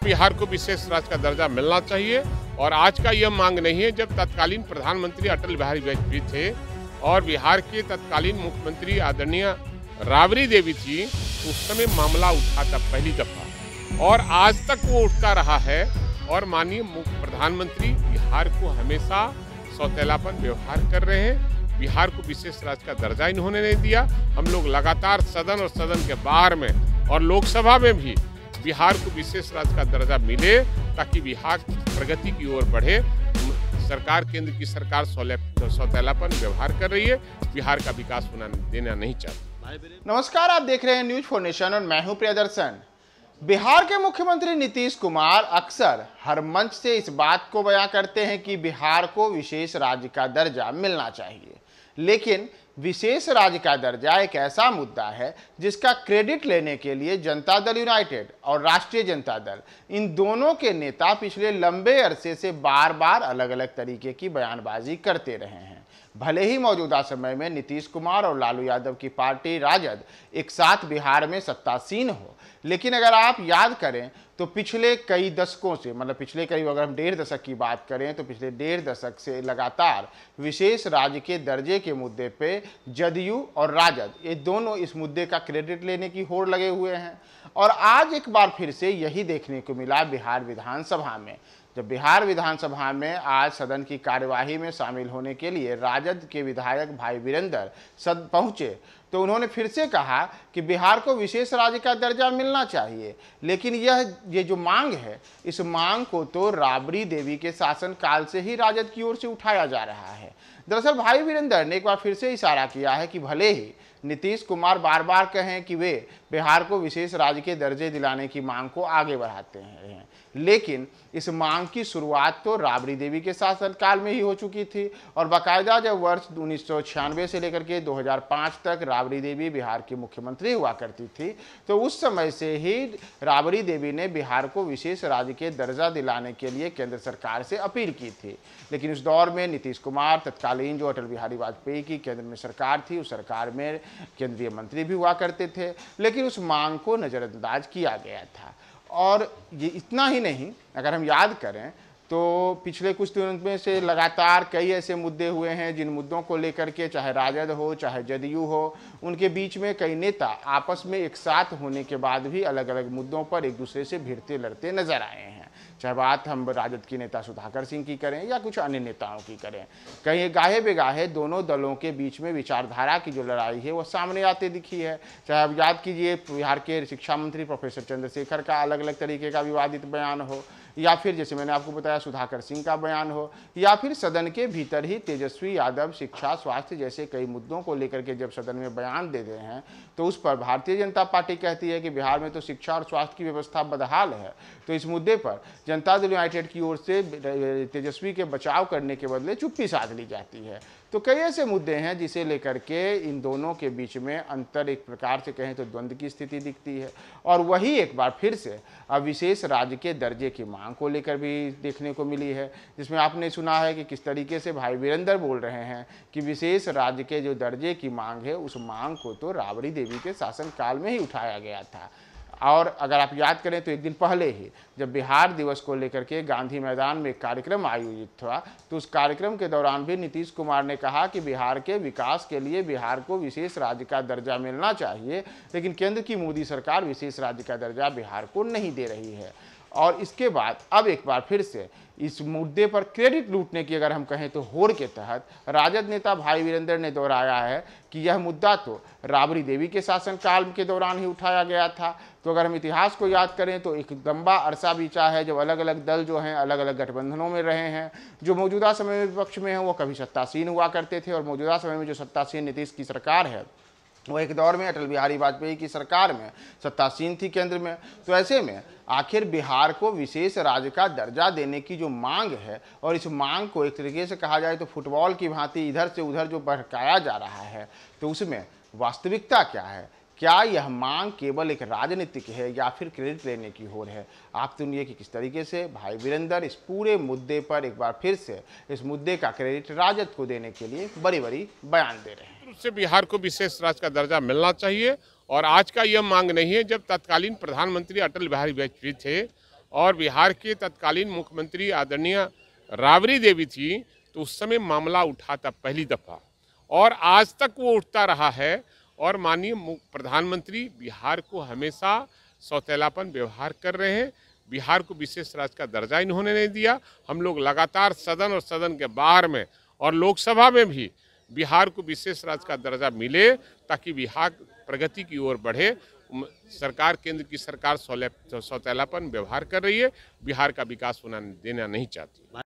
बिहार को विशेष राज्य का दर्जा मिलना चाहिए और आज का यह मांग नहीं है। जब तत्कालीन प्रधानमंत्री अटल बिहारी वाजपेयी थे और बिहार के तत्कालीन मुख्यमंत्री आदरणीय राबड़ी देवी थी, उस समय मामला उठा था पहली दफा और आज तक वो उठता रहा है। और माननीय प्रधानमंत्री बिहार को हमेशा सौतेलापन व्यवहार कर रहे हैं। बिहार को विशेष राज्य का दर्जा इन्होंने नहीं दिया। हम लोग लगातार सदन और सदन के बाहर में और लोकसभा में भी बिहार को विशेष राज्य का दर्जा मिले ताकि बिहार प्रगति की ओर बढ़े। सरकार, केंद्र की सरकार सौतेलापन व्यवहार कर रही है, बिहार का विकास होना देना नहीं चाहती। नमस्कार, आप देख रहे हैं न्यूज फॉर नेशन और मैं हूं प्रियदर्शन। बिहार के मुख्यमंत्री नीतीश कुमार अक्सर हर मंच से इस बात को बयां करते हैं कि बिहार को विशेष राज्य का दर्जा मिलना चाहिए, लेकिन विशेष राज्य का दर्जा एक ऐसा मुद्दा है जिसका क्रेडिट लेने के लिए जनता दल यूनाइटेड और राष्ट्रीय जनता दल, इन दोनों के नेता पिछले लंबे अरसे से बार बार अलग अलग तरीके की बयानबाजी करते रहे हैं। भले ही मौजूदा समय में नीतीश कुमार और लालू यादव की पार्टी राजद एक साथ बिहार में सत्तासीन हो, लेकिन अगर आप याद करें तो पिछले कई दशकों से, मतलब पिछले करीब अगर हम 1.5 दशक की बात करें तो पिछले 1.5 दशक से लगातार विशेष राज्य के दर्जे के मुद्दे पे जदयू और राजद, ये दोनों इस मुद्दे का क्रेडिट लेने की होड़ लगे हुए हैं। और आज एक बार फिर से यही देखने को मिला बिहार विधानसभा में, जब बिहार विधानसभा में आज सदन की कार्यवाही में शामिल होने के लिए राजद के विधायक भाई वीरेंद्र सदन पहुंचे तो उन्होंने फिर से कहा कि बिहार को विशेष राज्य का दर्जा मिलना चाहिए, लेकिन ये जो मांग है, इस मांग को तो राबड़ी देवी के शासनकाल से ही राजद की ओर से उठाया जा रहा है। दरअसल भाई वीरेंद्र ने एक बार फिर से इशारा किया है कि भले ही नीतीश कुमार बार बार कहें कि वे बिहार को विशेष राज्य के दर्जे दिलाने की मांग को आगे बढ़ाते हैं, लेकिन इस मांग की शुरुआत तो राबड़ी देवी के शासनकाल में ही हो चुकी थी। और बाकायदा जब वर्ष 1996 से लेकर के 2005 तक राबड़ी देवी बिहार की मुख्यमंत्री हुआ करती थी, तो उस समय से ही राबड़ी देवी ने बिहार को विशेष राज्य के दर्जा दिलाने के लिए केंद्र सरकार से अपील की थी। लेकिन उस दौर में नीतीश कुमार, तत्कालीन जो अटल बिहारी वाजपेयी की केंद्र में सरकार थी, उस सरकार में केंद्रीय मंत्री भी हुआ करते थे, लेकिन उस मांग को नज़रअंदाज किया गया था। और ये इतना ही नहीं, अगर हम याद करें तो पिछले कुछ दिनों में से लगातार कई ऐसे मुद्दे हुए हैं जिन मुद्दों को लेकर के चाहे राजद हो चाहे जदयू हो, उनके बीच में कई नेता आपस में एक साथ होने के बाद भी अलग अलग मुद्दों पर एक दूसरे से भिड़ते लड़ते नजर आए हैं। चाहे बात हम राजद की नेता सुधाकर सिंह की करें या कुछ अन्य नेताओं की करें, कहीं गाहे बेगाहे दोनों दलों के बीच में विचारधारा की जो लड़ाई है वो सामने आते दिखी है। चाहे आप याद कीजिए बिहार के शिक्षा मंत्री प्रोफेसर चंद्रशेखर का अलग अलग तरीके का विवादित बयान हो, या फिर जैसे मैंने आपको बताया सुधाकर सिंह का बयान हो, या फिर सदन के भीतर ही तेजस्वी यादव शिक्षा, स्वास्थ्य जैसे कई मुद्दों को लेकर के जब सदन में बयान दे रहे हैं तो उस पर भारतीय जनता पार्टी कहती है कि बिहार में तो शिक्षा और स्वास्थ्य की व्यवस्था बदहाल है। तो इस मुद्दे पर जनता दल यूनाइटेड की ओर से तेजस्वी के बचाव करने के बदले चुप्पी साध ली जाती है। तो कई ऐसे मुद्दे हैं जिसे लेकर के इन दोनों के बीच में अंतर, एक प्रकार से कहें तो द्वंद्व की स्थिति दिखती है। और वही एक बार फिर से अब विशेष राज्य के दर्जे की मांग को लेकर भी देखने को मिली है, जिसमें आपने सुना है कि किस तरीके से भाई वीरेंद्र बोल रहे हैं कि विशेष राज्य के जो दर्जे की मांग है, उस मांग को तो राबड़ी देवी के शासनकाल में ही उठाया गया था। और अगर आप याद करें तो एक दिन पहले ही जब बिहार दिवस को लेकर के गांधी मैदान में एक कार्यक्रम आयोजित हुआ, तो उस कार्यक्रम के दौरान भी नीतीश कुमार ने कहा कि बिहार के विकास के लिए बिहार को विशेष राज्य का दर्जा मिलना चाहिए, लेकिन केंद्र की मोदी सरकार विशेष राज्य का दर्जा बिहार को नहीं दे रही है। और इसके बाद अब एक बार फिर से इस मुद्दे पर क्रेडिट लूटने की अगर हम कहें तो होड़ के तहत राजद नेता भाई वीरेंद्र ने दोहराया है कि यह मुद्दा तो राबड़ी देवी के शासनकाल के दौरान ही उठाया गया था। तो अगर हम इतिहास को याद करें तो एक लंबा अरसा बीता है जब अलग अलग दल जो हैं अलग अलग गठबंधनों में रहे हैं। जो मौजूदा समय में विपक्ष में हैं वो कभी सत्तासीन हुआ करते थे, और मौजूदा समय में जो सत्तासीन नीतीश की सरकार है वो एक दौर में अटल बिहारी वाजपेयी की सरकार में सत्तासीन थी केंद्र में। तो ऐसे में आखिर बिहार को विशेष राज्य का दर्जा देने की जो मांग है, और इस मांग को एक तरीके से कहा जाए तो फुटबॉल की भांति इधर से उधर जो भड़काया जा रहा है, तो उसमें वास्तविकता क्या है? क्या यह मांग केवल एक राजनीतिक है या फिर क्रेडिट लेने की होड़ है? आप सुनिए कि किस तरीके से भाई वीरेंद्र इस पूरे मुद्दे पर एक बार फिर से इस मुद्दे का क्रेडिट राजद को देने के लिए बड़ी बड़ी बयान दे रहे हैं। उससे बिहार को विशेष राज्य का दर्जा मिलना चाहिए और आज का यह मांग नहीं है। जब तत्कालीन प्रधानमंत्री अटल बिहारी वाजपेयी थे और बिहार के तत्कालीन मुख्यमंत्री आदरणीय राबड़ी देवी थी, तो उस समय मामला उठा था पहली दफ़ा और आज तक वो उठता रहा है। और माननीय प्रधानमंत्री बिहार को हमेशा सौतेलापन व्यवहार कर रहे हैं। बिहार को विशेष राज्य का दर्जा इन्होंने नहीं दिया। हम लोग लगातार सदन और सदन के बाहर में और लोकसभा में भी बिहार को विशेष राज्य का दर्जा मिले ताकि बिहार प्रगति की ओर बढ़े। सरकार, केंद्र की सरकार सौतेलापन व्यवहार कर रही है, बिहार का विकास होना देना नहीं चाहती।